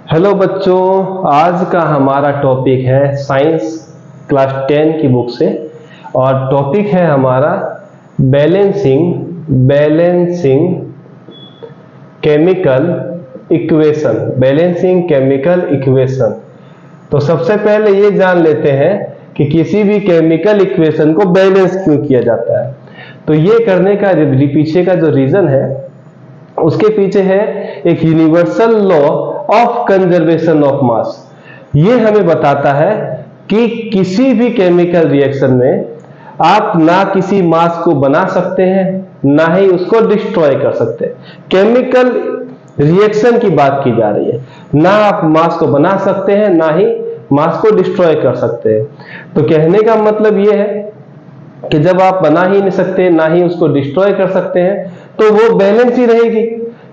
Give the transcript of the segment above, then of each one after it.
Hello बच्चों, आज का हमारा टॉपिक है साइंस क्लास 10 की बुक से। और टॉपिक है हमारा बैलेंसिंग केमिकल इक्वेशन। तो सबसे पहले ये जान लेते हैं कि किसी भी केमिकल इक्वेशन को बैलेंस क्यों किया जाता है। तो ये करने का पीछे का जो रीजन है, उसके पीछे है एक universal law of conservation of mass. ये हमें बताता है कि किसी भी केमिकल रिएक्शन में आप ना किसी मास को बना सकते हैं, ना ही उसको डिस्ट्रॉय कर सकते हैं। केमिकल रिएक्शन की बात की जा रही है, ना आप मास को बना सकते हैं, ना ही मास को डिस्ट्रॉय कर सकते हैं। तो कहने का मतलब यह है कि जब आप बना ही नहीं सकते, ना ही उसको डिस्ट्रॉय कर सकते हैं, तो वो बैलेंस ही रहेगी।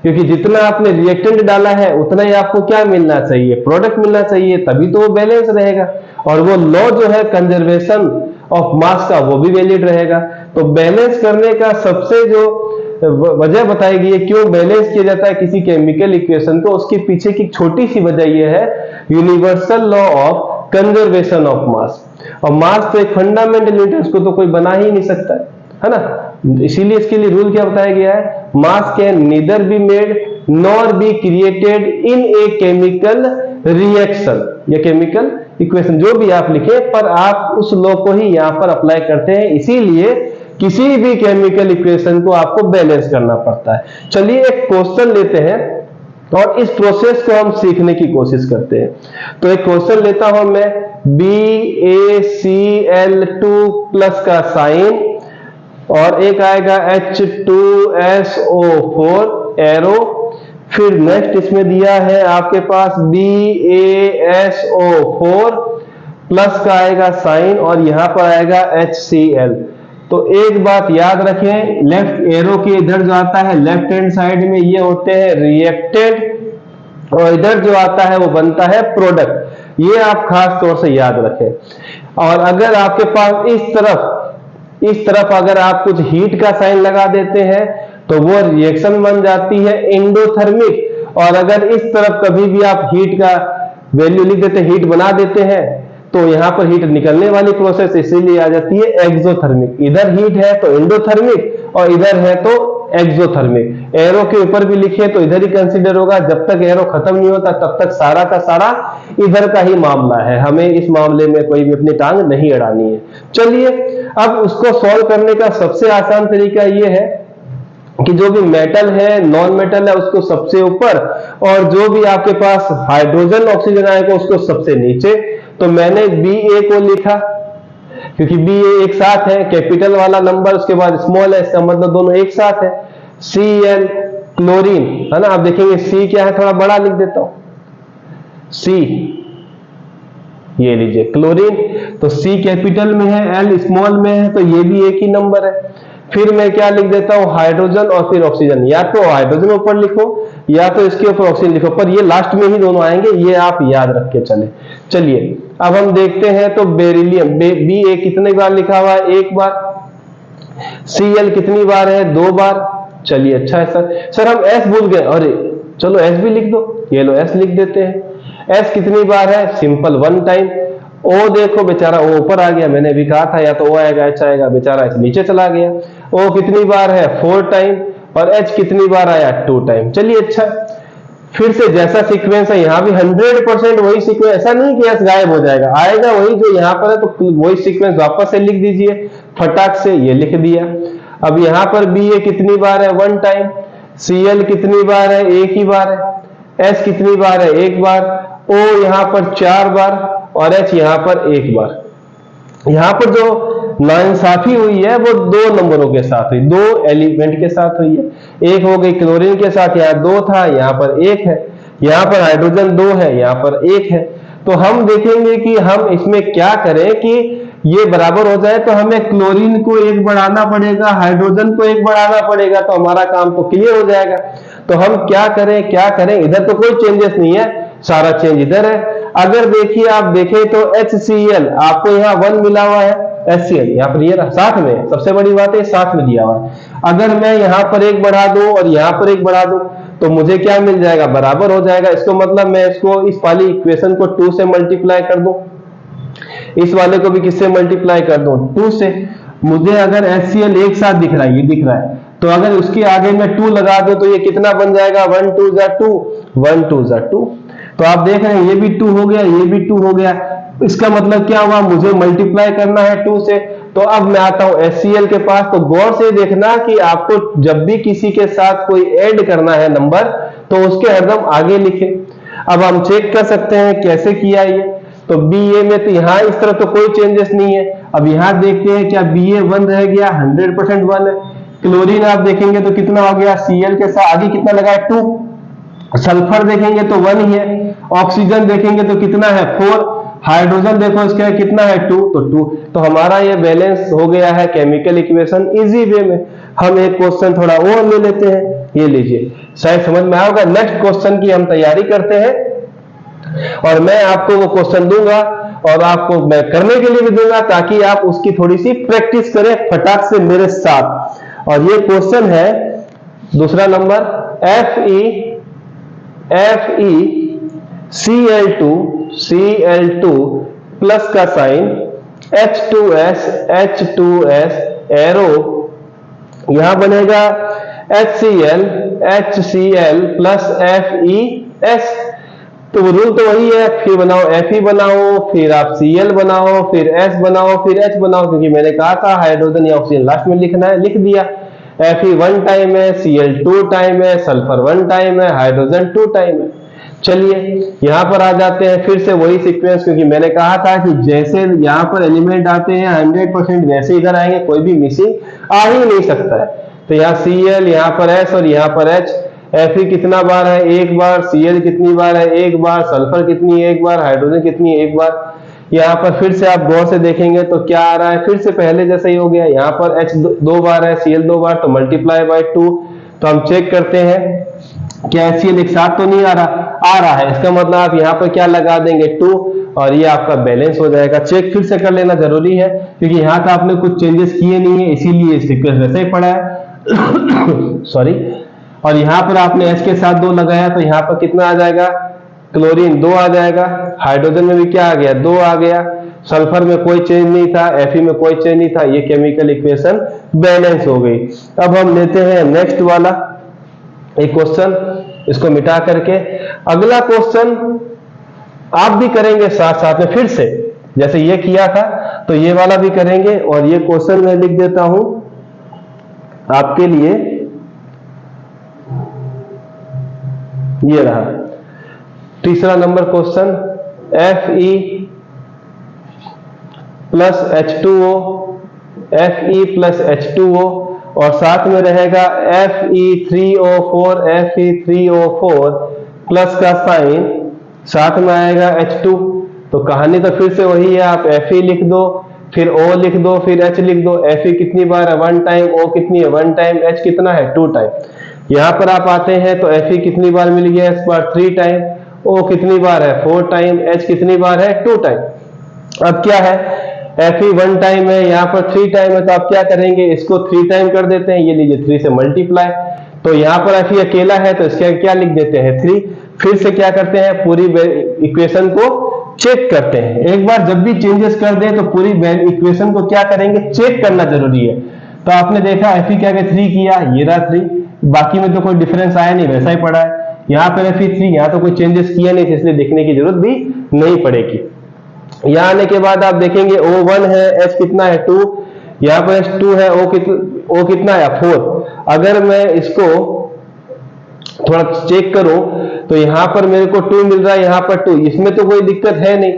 क्योंकि जितना आपने रिएक्टेंट डाला है उतना ही आपको क्या मिलना चाहिए, प्रोडक्ट मिलना चाहिए, तभी तो वो बैलेंस रहेगा। और वो लॉ जो है कंजर्वेशन ऑफ मास का, वो भी वैलिड रहेगा। तो बैलेंस करने का सबसे जो वजह बताई गई है, क्यों बैलेंस किया जाता है किसी केमिकल इक्वेशन को, उसके पीछे की छोटी सी वजह यह है universal law of conservation of mass. और मास तो एक फंडामेंटल यूनिट है, उसको तो कोई बना ही नहीं सकता है ना। इसीलिए इसके लिए रूल क्या बताया गया है, मास can neither be made nor be created in a chemical reaction या केमिकल इक्वेशन। जो भी आप लिखे, पर आप उस लॉ को ही यहां पर अप्लाई करते हैं। इसीलिए किसी भी केमिकल इक्वेशन को आपको बैलेंस करना पड़ता है। चलिए एक क्वेश्चन लेते हैं और इस प्रोसेस को हम सीखने की कोशिश करते हैं। तो एक क्वेश्चन लेता हूं मैं, BaCl2 प्लस का साइन और एक आएगा H2SO4 एरो। फिर नेक्स्ट इसमें दिया है आपके पास BaSO4 प्लस का आएगा साइन और यहां पर आएगा HCl। तो एक बात याद रखें, लेफ्ट एरो के इधर जो आता है लेफ्ट हैंड साइड में, ये होते हैं रिएक्टेंट, और इधर जो आता है वो बनता है प्रोडक्ट। ये आप खास तौर से याद रखें। और अगर आपके पास इस तरफ अगर आप कुछ हीट का साइन लगा देते हैं तो वो रिएक्शन बन जाती है एंडोथर्मिक। और अगर इस तरफ कभी भी आप हीट का वैल्यू लिख देते, हीट बना देते हैं, तो यहां पर हीट निकलने वाली प्रोसेस इसीलिए आ जाती है एक्सोथर्मिक। इधर हीट है तो एंडोथर्मिक और इधर है तो एक्सोथर्मिक। एरो के ऊपर भी लिखे तो इधर ही कंसीडर होगा, जब तक एरो खत्म नहीं होता तब तक सारा का सारा इधर का ही मामला है। हमें इस मामले में कोई भी अपनी टांग नहीं अड़ानी है। चलिए अब उसको सॉल्व करने का सबसे आसान तरीका यह है कि जो भी मेटल है, नॉन मेटल है, उसको सबसे ऊपर, और जो भी आपके पास हाइड्रोजन ऑक्सीजन आएगा उसको सबसे नीचे। तो मैंने Ba को लिखा क्योंकि Ba एक साथ है, कैपिटल वाला नंबर उसके बाद स्मॉल है, इसका मतलब दोनों एक साथ है। Cl क्लोरीन है ना। आप देखेंगे C क्या है, थोड़ा बड़ा लिख देता हूं, C ये लीजिए क्लोरीन। तो C कैपिटल में है, L स्मॉल में है, तो ये भी एक ही नंबर है। फिर मैं क्या लिख देता हूं, हाइड्रोजन और फिर ऑक्सीजन। या तो हाइड्रोजन ऊपर लिखो या तो इसके ऊपर ऑक्सीजन लिखो, पर ये लास्ट में ही दोनों आएंगे, ये आप याद रख के चले। चलिए अब हम देखते हैं तो बेरिलियम Ba कितनी बार लिखा हुआ है, एक बार। Cl कितनी बार है, 2 बार। चलिए अच्छा है सर हम S भूल गए, अरे चलो S भी लिख दो, ये लो S लिख देते हैं। S कितनी बार है, सिंपल 1 टाइम। O देखो बेचारा O ऊपर आ गया, मैंने भी कहा था या तो O आएगा H आएगा, बेचारा नीचे चला गया। O कितनी बार है, 4 टाइम। और H कितनी बार आया, 2 टाइम। चलिए अच्छा, फिर से जैसा सीक्वेंस है यहां भी 100% वही सीक्वेंस, ऐसा नहीं कि S गायब हो जाएगा, आएगा वही जो यहां पर है, तो वही सीक्वेंस वापस से लिख दीजिए फटाक से, ये लिख दिया। अब यहां पर Ba कितनी बार है, 1 टाइम। Cl कितनी बार है, एक ही बार है। S कितनी बार है, एक बार। O यहां पर 4 बार और H यहां पर 1 बार। यहां पर जो नाइंसाफी हुई है वो 2 नंबरों के साथ हुई, 2 एलिमेंट के साथ हुई है। एक हो गई क्लोरीन के साथ, यहां 2 था, यहां पर 1 है। यहां पर हाइड्रोजन 2 है, यहां पर 1 है। तो हम देखेंगे कि हम इसमें क्या करें कि ये बराबर हो जाए। तो हमें क्लोरीन को 1 बढ़ाना पड़ेगा, हाइड्रोजन को 1 बढ़ाना पड़ेगा, तो हमारा काम तो क्लियर हो जाएगा। तो हम क्या करें, इधर तो कोई चेंजेस नहीं है, सारा चेंज इधर है। अगर देखिए आप देखें तो HCl आपको यहाँ 1 मिला हुआ है, HCl यहाँ पर ये साथ में, सबसे बड़ी बात है साथ में दिया हुआ है। अगर मैं यहाँ पर 1 बढ़ा दूं और यहाँ पर 1 बढ़ा दूं तो मुझे क्या मिल जाएगा, बराबर हो जाएगा। इसको मतलब मैं इसको इस वाली इक्वेशन को 2 से मल्टीप्लाई कर दूं, इस वाले को भी किससे मल्टीप्लाई कर दूं, 2 से। मुझे अगर HCl एक साथ दिख रहा है, ये दिख रहा है, तो अगर उसके आगे मैं 2 लगा दूं तो ये कितना बन जाएगा, 1 2 जा 2, 1 2 जा 2। तो आप देख रहे हैं ये भी 2 हो गया, ये भी 2 हो गया। इसका मतलब क्या हुआ, मुझे मल्टीप्लाई करना है 2 से। तो अब मैं आता हूं HCl के पास। तो गौर से देखना कि आपको जब भी किसी के साथ कोई ऐड करना है नंबर, तो उसके हरदम आगे लिखें। अब हम चेक कर सकते हैं कैसे किया ये। तो BA में तो यहां इस तरह तो कोई चेंजेस नहीं है। अब यहां देखते हैं क्या BA 1 रह गया, 100% 1 है। क्लोरीन आप देखेंगे तो कितना हो गया, Cl के साथ आगे कितना लगा है, 2। सल्फर देखेंगे तो 1 ही है। ऑक्सीजन देखेंगे तो कितना है, 4। हाइड्रोजन देखो इसका कितना है, 2, तो 2। तो हमारा ये बैलेंस हो गया है केमिकल इक्वेशन इजी वे में। हम एक क्वेश्चन थोड़ा और ले लेते हैं, ये लीजिए, शायद समझ में आएगा। नेक्स्ट क्वेश्चन की हम तैयारी करते हैं और मैं आपको वो क्वेश्चन दूंगा और आपको मैं करने के लिए भी दूंगा ताकि आप उसकी थोड़ी सी प्रैक्टिस करें फटाक से मेरे साथ। और ये क्वेश्चन है दूसरा नंबर, Cl2 प्लस का साइन, H2S एरो, यहां बनेगा HCl प्लस FeS। तो रूल तो वही है, फिर बनाओ Fe बनाओ, फिर आप Cl बनाओ, फिर S बनाओ, फिर H बनाओ, क्योंकि मैंने कहा था हाइड्रोजन या ऑक्सीजन लास्ट में लिखना है, लिख दिया। Fe 1 टाइम है, Cl 2 टाइम है, सल्फर 1 टाइम है, हाइड्रोजन 2 टाइम है। चलिए यहां पर आ जाते हैं, फिर से वही सीक्वेंस, क्योंकि मैंने कहा था कि जैसे यहां पर एलिमेंट आते हैं 100% वैसे इधर आएंगे, कोई भी मिसिंग आ ही नहीं सकता है। तो यहाँ Cl, यहाँ पर S और यहाँ पर H। Fe कितना बार है, एक बार। Cl कितनी बार है, एक बार। सल्फर कितनी है, एक बार। हाइड्रोजन कितनी है, एक बार। यहाँ पर फिर से आप गौर से देखेंगे तो क्या आ रहा है, फिर से पहले जैसा ही हो गया। यहाँ पर H 2 बार है, Cl 2 बार, तो मल्टीप्लाई बाय 2। तो हम चेक करते हैं क्या HCl एक साथ तो नहीं आ रहा है। इसका मतलब आप यहाँ पर क्या लगा देंगे, 2, और ये आपका बैलेंस हो जाएगा। चेक फिर से कर लेना जरूरी है क्योंकि यहाँ का आपने कुछ चेंजेस किए नहीं है, इसीलिए सीक्वेंस वैसे ही पड़ा है। सॉरी। और यहाँ पर आपने H के साथ 2 लगाया तो यहाँ पर कितना आ जाएगा, क्लोरीन 2 आ जाएगा। हाइड्रोजन में भी क्या आ गया, 2 आ गया। सल्फर में कोई चेंज नहीं था, Fe में कोई चेंज नहीं था। ये केमिकल इक्वेशन बैलेंस हो गई। अब हम लेते हैं नेक्स्ट वाला एक क्वेश्चन, इसको मिटा करके अगला क्वेश्चन आप भी करेंगे साथ साथ में, फिर से जैसे ये किया था तो ये वाला भी करेंगे। और ये क्वेश्चन मैं लिख देता हूं आपके लिए, ये रहा तीसरा number question, Fe plus H2O, Fe plus H2O, और साथ में रहेगा Fe3O4 प्लस का साइन, साथ में आएगा H2। तो कहानी तो फिर से वही है, आप Fe लिख दो, फिर O लिख दो, फिर H लिख दो। Fe कितनी बार है, 1 टाइम। O कितनी है, 1 टाइम। H कितना है, 2 टाइम। यहां पर आप आते हैं तो Fe कितनी बार मिल गया, इस बार 3 टाइम। O कितनी बार है, 4 टाइम। H कितनी बार है, 2 टाइम। अब क्या है, Fe 1 टाइम है, यहाँ पर 3 टाइम है, तो आप क्या करेंगे, इसको 3 टाइम कर देते हैं। ये लीजिए 3 से मल्टीप्लाई। तो यहाँ पर Fe अकेला है तो इसके क्या लिख देते हैं, 3। फिर से क्या करते हैं, पूरी इक्वेशन को चेक करते हैं। एक बार जब भी चेंजेस कर दें तो पूरी इक्वेशन को क्या करेंगे, चेक करना जरूरी है। तो आपने देखा Fe क्या 3 किया, ये रहा 3। बाकी में तो कोई डिफरेंस आया नहीं, वैसा ही पड़ा है। यहाँ पर Fe 3, यहाँ तो कोई चेंजेस किया नहीं, इसलिए देखने की जरूरत भी नहीं पड़ेगी। यहाँ आने के बाद आप देखेंगे O1 है, H कितना है, 2। यहाँ पर H2 है, O कितना है, 4। अगर मैं इसको थोड़ा चेक करूं तो यहाँ पर मेरे को 2 मिल रहा है, यहाँ पर 2। इसमें तो कोई दिक्कत है नहीं।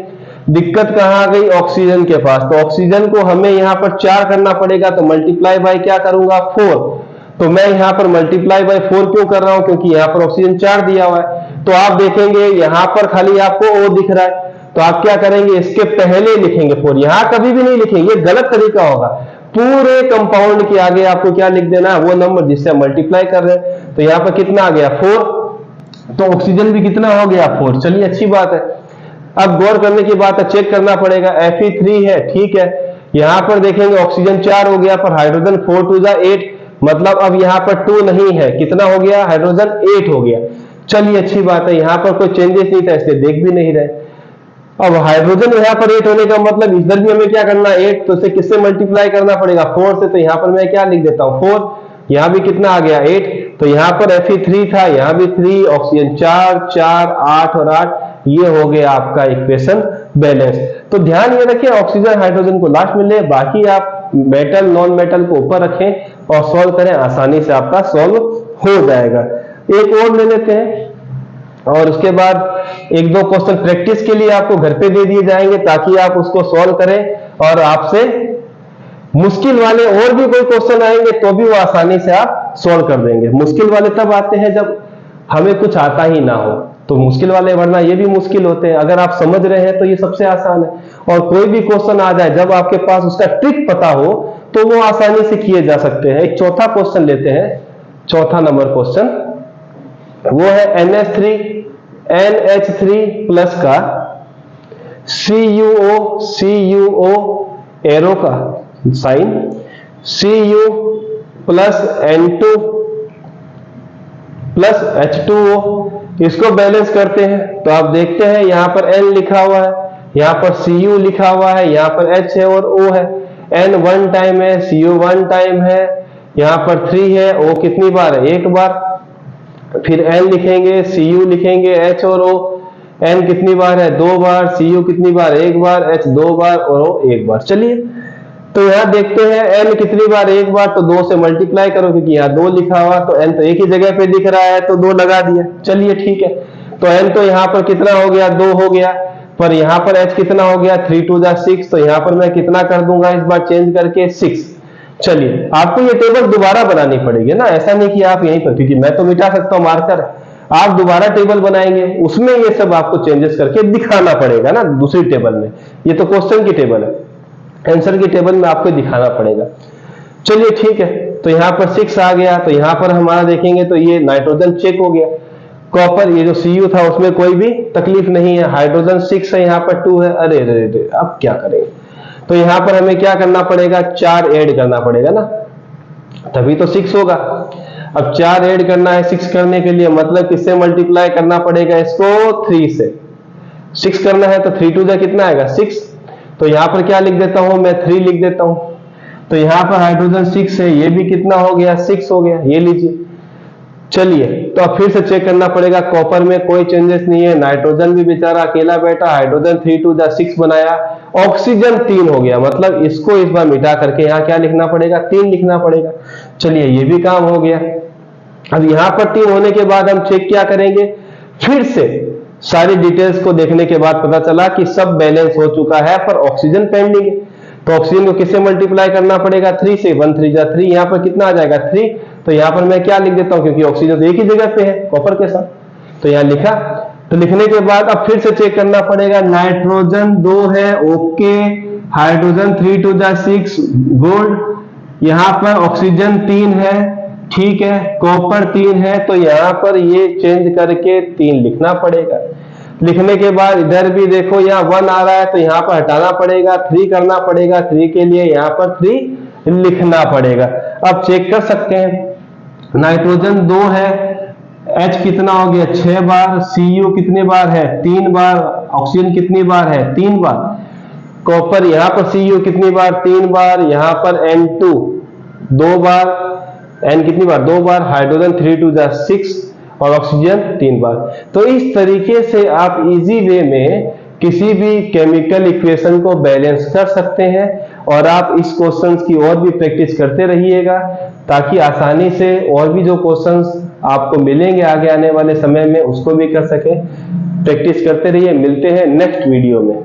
दिक्कत कहाँ आ गई, ऑक्सीजन के पास। तो ऑक्सीजन को हमें यहाँ पर 4 करना पड़ेगा, तो मल्टीप्लाई बाय क्या करूंगा, 4। तो मैं यहाँ पर मल्टीप्लाई बाय 4 क्यों कर रहा हूं, क्योंकि यहाँ पर ऑक्सीजन 4 दिया हुआ है। तो आप देखेंगे यहाँ पर खाली आपको O दिख रहा है, तो आप क्या करेंगे, इसके पहले लिखेंगे 4। यहां कभी भी नहीं लिखेंगे, ये गलत तरीका होगा। पूरे कंपाउंड के आगे आपको क्या लिख देना है, वो नंबर जिससे हम मल्टीप्लाई कर रहे हैं। तो यहाँ पर कितना आ गया, 4। तो ऑक्सीजन भी कितना हो गया, 4। चलिए अच्छी बात है। अब गौर करने की बात है, चेक करना पड़ेगा। Fe3 है, ठीक है। यहां पर देखेंगे ऑक्सीजन 4 हो गया, पर हाइड्रोजन 4 2 8 मतलब अब यहाँ पर 2 नहीं है, कितना हो गया हाइड्रोजन 8 हो गया। चलिए अच्छी बात है, यहाँ पर कोई चेंजेस नहीं था इसलिए देख भी नहीं रहे। अब हाइड्रोजन यहाँ पर 8 होने का मतलब इधर भी हमें क्या करना है 8, तो इसे किससे मल्टीप्लाई करना पड़ेगा 4 से। तो यहाँ पर मैं क्या लिख देता हूँ 4, यहाँ भी कितना आ गया 8, तो यहाँ पर Fe3 था, यहाँ भी 3, ऑक्सीजन 4 4 8 और 8, ये हो गया आपका इक्वेशन बैलेंस। तो ध्यान ये रखिए ऑक्सीजन हाइड्रोजन को लास्ट में ले, बाकी आप मेटल नॉन मेटल को ऊपर रखें और सॉल्व करें, आसानी से आपका सॉल्व हो जाएगा। एक और ले लेते हैं और उसके बाद एक दो क्वेश्चन प्रैक्टिस के लिए आपको घर पे दे दिए जाएंगे ताकि आप उसको सॉल्व करें और आपसे मुश्किल वाले और भी कोई क्वेश्चन आएंगे तो भी वो आसानी से आप सॉल्व कर देंगे। मुश्किल वाले तब आते हैं जब हमें कुछ आता ही ना हो, तो मुश्किल वाले, वरना ये भी मुश्किल होते हैं। अगर आप समझ रहे हैं तो ये सबसे आसान है। और कोई भी क्वेश्चन आ जाए जब आपके पास उसका ट्रिक पता हो तो वो आसानी से किए जा सकते हैं। एक चौथा क्वेश्चन लेते हैं, चौथा नंबर क्वेश्चन वो है NH3 प्लस का CuO एरो का sign, Cu plus N2 plus H2O, इसको बैलेंस करते हैं। तो आप देखते हैं यहाँ पर N लिखा हुआ है, यहाँ पर Cu लिखा हुआ है, यहाँ पर H है और O है। N 1 टाइम है, Cu 1 टाइम है, यहाँ पर 3 है, O कितनी बार है 1 बार, फिर N लिखेंगे, Cu लिखेंगे, H और O, N कितनी बार है 2 बार, Cu कितनी बार 1 बार, H 2 बार और O 1 बार। चलिए तो यहाँ देखते हैं N कितनी बार 1 बार, तो 2 से मल्टीप्लाई करो क्योंकि यहाँ 2 लिखा हुआ, तो N तो एक ही जगह पे दिख रहा है तो 2 लगा दिया। चलिए ठीक है, तो N तो यहाँ पर कितना हो गया 2 हो गया, पर यहाँ पर H कितना हो गया 3 2 6, तो यहाँ पर मैं कितना कर दूंगा इस बार चेंज करके 6। चलिए आपको ये टेबल दोबारा बनानी पड़ेगी ना, ऐसा नहीं कि आप यहीं पर, क्योंकि मैं तो मिटा सकता हूँ मार्कर, आप दोबारा टेबल बनाएंगे उसमें ये सब आपको चेंजेस करके दिखाना पड़ेगा ना दूसरी टेबल में। ये तो क्वेश्चन की टेबल है, आंसर की टेबल में आपको दिखाना पड़ेगा। चलिए ठीक है, तो यहाँ पर 6 आ गया, तो यहाँ पर हमारा देखेंगे तो ये नाइट्रोजन चेक हो गया, कॉपर ये जो Cu था उसमें कोई भी तकलीफ नहीं है, हाइड्रोजन 6 है, यहाँ पर 2 है। अरे अरे अब क्या करेंगे, तो यहाँ पर हमें क्या करना पड़ेगा 4 ऐड करना पड़ेगा ना, तभी तो 6 होगा। अब 4 ऐड करना है 6 करने के लिए, मतलब किससे मल्टीप्लाई करना पड़ेगा इसको 3 से। 6 करना है तो 3 2 जा कितना आएगा 6, तो यहाँ पर क्या लिख देता हूं मैं 3 लिख देता हूं, तो यहाँ पर हाइड्रोजन 6 है, ये भी कितना हो गया 6 हो गया, ये लीजिए। चलिए तो अब फिर से चेक करना पड़ेगा, कॉपर में कोई चेंजेस नहीं है, नाइट्रोजन भी बेचारा अकेला बैठा, हाइड्रोजन 3 2 6 बनाया, ऑक्सीजन 3 हो गया, मतलब इसको इस बार मिटा करके यहाँ क्या लिखना पड़ेगा 3 लिखना पड़ेगा। चलिए ये भी काम हो गया। अब यहाँ पर 3 होने के बाद हम चेक क्या करेंगे, फिर से सारी डिटेल्स को देखने के बाद पता चला कि सब बैलेंस हो चुका है पर ऑक्सीजन पेंडिंग है, तो ऑक्सीजन को किससे मल्टीप्लाई करना पड़ेगा 3 से, 1 3 जा 3, यहाँ पर कितना आ जाएगा 3, तो यहाँ पर मैं क्या लिख देता हूँ क्योंकि ऑक्सीजन तो एक ही जगह पे है कॉपर के साथ, तो यहाँ लिखा। तो लिखने के बाद अब फिर से चेक करना पड़ेगा, नाइट्रोजन 2 है ओके, हाइड्रोजन 3 2 जा 6 गुड, यहाँ पर ऑक्सीजन 3 है ठीक है, कॉपर 3 है, तो यहाँ पर ये चेंज करके 3 लिखना पड़ेगा। लिखने के बाद इधर भी देखो यहाँ 1 आ रहा है तो यहाँ पर हटाना पड़ेगा, 3 करना पड़ेगा, 3 के लिए यहाँ पर 3 लिखना पड़ेगा। अब चेक कर सकते हैं, नाइट्रोजन 2 है, H कितना हो गया 6 बार, Cu कितने बार है 3 बार, ऑक्सीजन कितनी बार है 3 बार, कॉपर यहाँ पर Cu कितनी बार 3 बार, यहाँ पर N2 2 बार, N कितनी बार 2 बार, हाइड्रोजन 3 2 जा 6 और ऑक्सीजन 3 बार। तो इस तरीके से आप इजी वे में किसी भी केमिकल इक्वेशन को बैलेंस कर सकते हैं, और आप इस क्वेश्चंस की और भी प्रैक्टिस करते रहिएगा ताकि आसानी से और भी जो क्वेश्चंस आपको मिलेंगे आगे आने वाले समय में उसको भी कर सके। प्रैक्टिस करते रहिए, मिलते हैं नेक्स्ट वीडियो में।